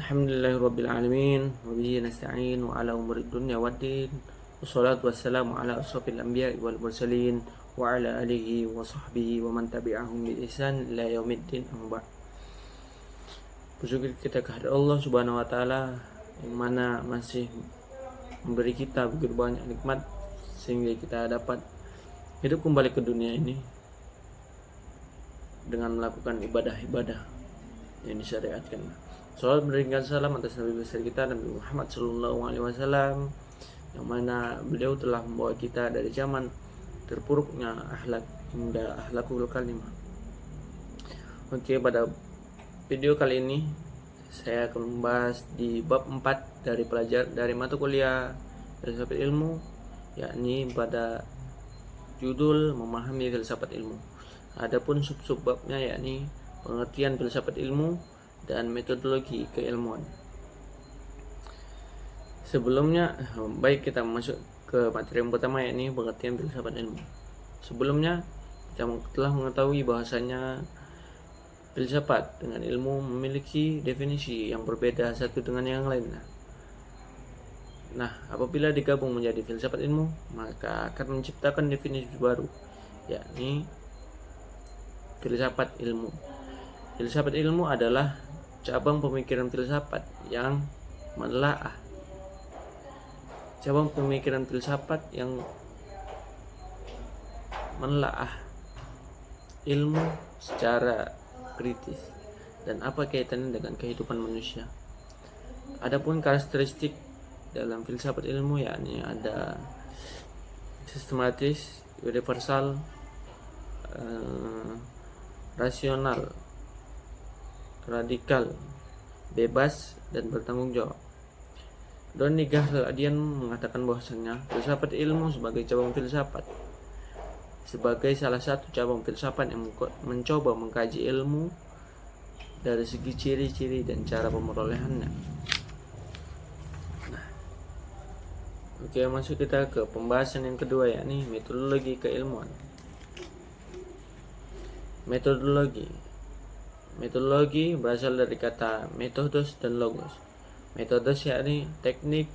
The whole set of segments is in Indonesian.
Alhamdulillahirabbil alamin wa bihi nasta'in wa ala umuri dunya waddin wassalatu wassalamu ala asrofil anbiya'i wal mursalin wa ala alihi wa sahbihi wa man tabi'ahum bi ihsan ila yaumiddin amma ba'd. Bersyukur kita kepada Allah Subhanahu wa taala yang mana masih memberi kita begitu banyak nikmat sehingga kita dapat hidup kembali ke dunia ini dengan melakukan ibadah-ibadah yang disyariatkan. Salat berikan salam atas Nabi besar kita Nabi Muhammad SAW, yang mana beliau telah membawa kita dari zaman terpuruknya akhlak hingga akhlakul karimah. Oke, pada video kali ini saya akan membahas di bab 4 dari mata kuliah filsafat ilmu, yakni pada judul memahami filsafat ilmu. Adapun sub-sub babnya yakni pengertian filsafat ilmu dan metodologi keilmuan. Sebelumnya, baik kita masuk ke materi yang pertama, yakni pengertian filsafat ilmu. Sebelumnya kita telah mengetahui bahwasanya filsafat dengan ilmu memiliki definisi yang berbeda satu dengan yang lainnya. Nah, apabila digabung menjadi filsafat ilmu, maka akan menciptakan definisi baru, yakni filsafat ilmu. Filsafat ilmu adalah cabang pemikiran filsafat yang menelaah. Cabang pemikiran filsafat yang menelaah ilmu secara kritis dan apa kaitannya dengan kehidupan manusia. Adapun karakteristik dalam filsafat ilmu yakni ada sistematis, universal, rasional, radikal, bebas, dan bertanggung jawab. Don Nigah Al-Adian mengatakan bahwasanya filsafat ilmu sebagai cabang filsafat, sebagai salah satu cabang filsafat yang mencoba mengkaji ilmu dari segi ciri-ciri dan cara pemerolehannya. Nah, oke, masuk kita ke pembahasan yang kedua, yakni metodologi keilmuan. Metodologi berasal dari kata metodos dan logos. Metodos yakni teknik,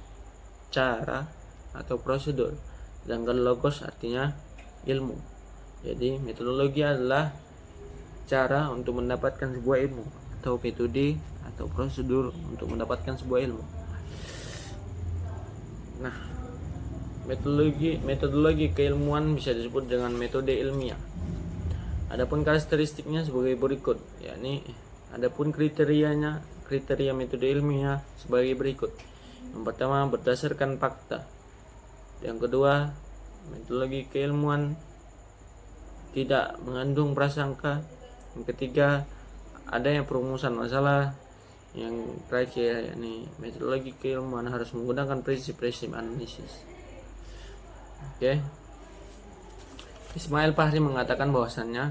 cara, atau prosedur, sedangkan logos artinya ilmu. Jadi metodologi adalah cara untuk mendapatkan sebuah ilmu, atau metode atau prosedur untuk mendapatkan sebuah ilmu. Nah, metodologi keilmuan bisa disebut dengan metode ilmiah. Adapun karakteristiknya sebagai berikut, yakni adapun kriteria metode ilmiah sebagai berikut. Yang pertama, berdasarkan fakta. Yang kedua, metodologi keilmuan tidak mengandung prasangka. Yang ketiga, adanya perumusan masalah. Yang terakhir, yakni metodologi keilmuan harus menggunakan prinsip-prinsip analisis. Oke. Ismail Fahri mengatakan bahwasannya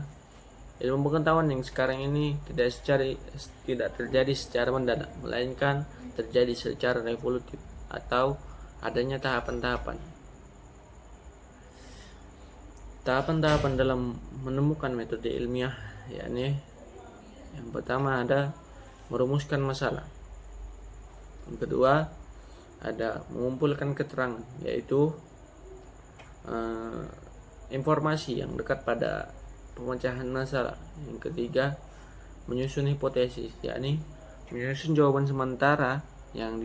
ilmu pengetahuan yang sekarang ini tidak terjadi secara mendadak, melainkan terjadi secara revolutif atau adanya tahapan-tahapan. Tahapan-tahapan dalam menemukan metode ilmiah, yakni yang pertama ada merumuskan masalah. Yang kedua ada mengumpulkan keterangan, yaitu informasi yang dekat pada pemecahan masalah. Yang ketiga, menyusun hipotesis, yakni menyusun jawaban sementara yang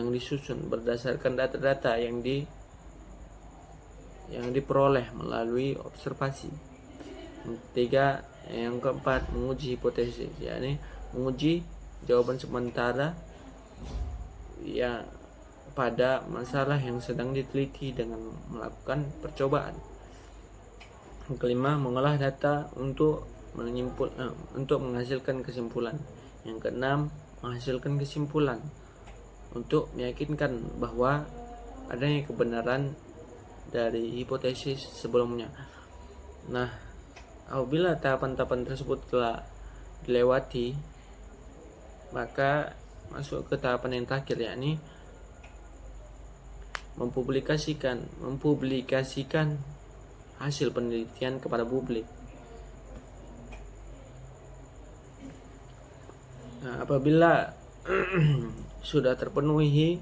disusun berdasarkan data-data yang diperoleh melalui observasi. Yang keempat, menguji hipotesis, yakni menguji jawaban sementara yang pada masalah yang sedang diteliti dengan melakukan percobaan. Yang kelima, mengolah data untuk menghasilkan kesimpulan. Yang keenam, menghasilkan kesimpulan untuk meyakinkan bahwa adanya kebenaran dari hipotesis sebelumnya. Nah, apabila tahapan-tahapan tersebut telah dilewati, maka masuk ke tahapan yang terakhir, yakni mempublikasikan hasil penelitian kepada publik. Nah, apabila sudah terpenuhi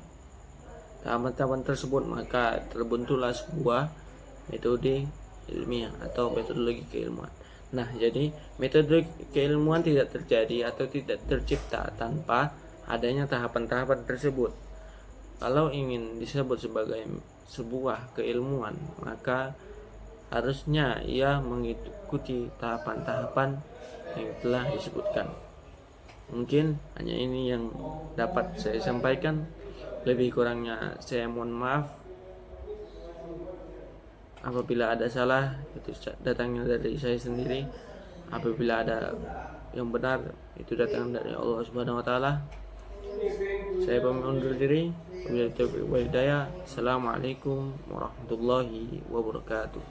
tahapan-tahapan tersebut, maka terbentuklah sebuah metode ilmiah atau metodologi keilmuan. Nah, jadi metode keilmuan tidak terjadi atau tidak tercipta tanpa adanya tahapan-tahapan tersebut. Kalau ingin disebut sebagai sebuah keilmuan, maka harusnya ia mengikuti tahapan-tahapan yang telah disebutkan. Mungkin hanya ini yang dapat saya sampaikan. Lebih kurangnya saya mohon maaf. Apabila ada salah, itu datangnya dari saya sendiri. Apabila ada yang benar, itu datang dari Allah Subhanahu wa taala. Saya pamit undur diri. Wabillahi taufiq wal hidayah. Assalamualaikum warahmatullahi wabarakatuh.